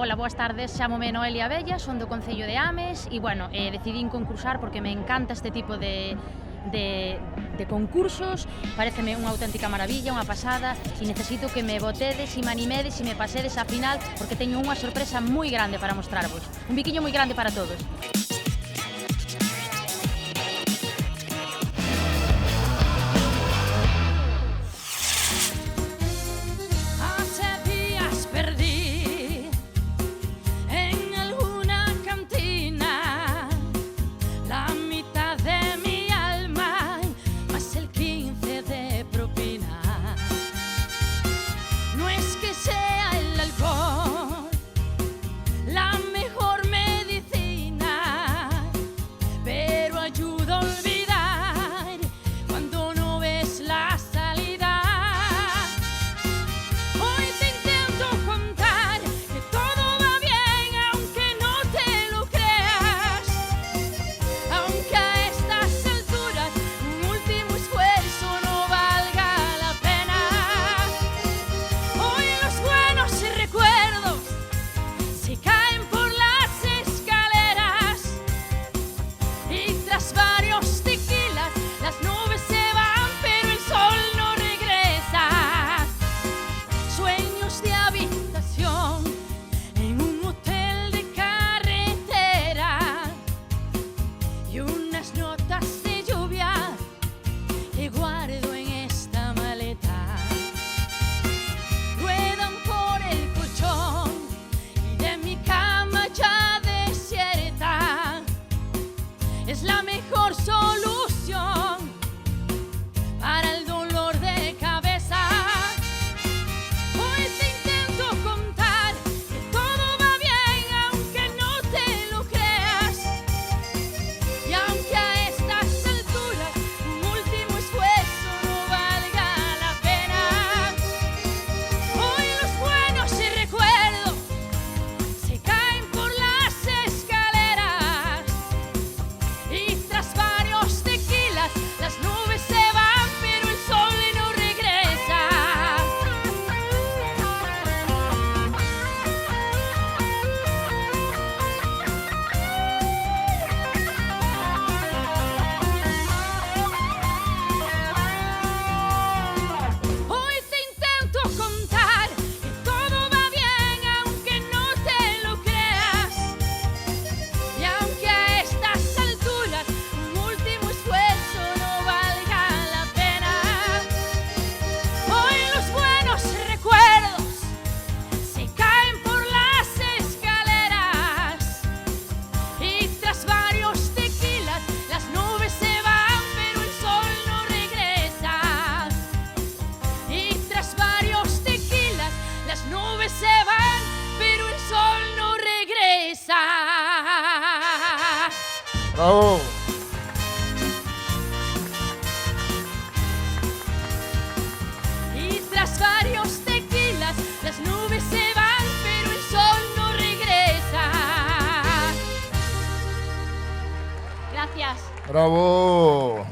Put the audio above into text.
Hola, boas tardes, chámome Noelia Abella, son do Concello de Ames e, bueno, decidín concursar porque me encanta este tipo de concursos, pareceme unha auténtica maravilla, unha pasada, e necesito que me votedes e me animedes e me pasedes á final porque teño unha sorpresa moi grande para mostrarvos. Un biquiño moi grande para todos. Es la mejor solución para el dolor de cabeza. Hoy te intento contar que todo va bien aunque no te lo creas. Y aunque a estas alturas un último esfuerzo no valga la pena, hoy los buenos recuerdos se caen por las escaleras. Y tras varios tequilas las nubes se van, pero el sol no regresa. Hoy te intento contar que todo va bien aunque no te lo creas. Y aunque a estas alturas un último esfuerzo no valga la pena, hoy los buenos recuerdos se caen por las escaleras. Y tras varios tequilas las nubes se van, pero el sol no regresa. Y tras varios tequilas las nubes se van, pero el sol no regresa. ¡Bravo! Y tras varios tequilas las nubes se van, pero el sol no regresa. Gracias. ¡Bravo!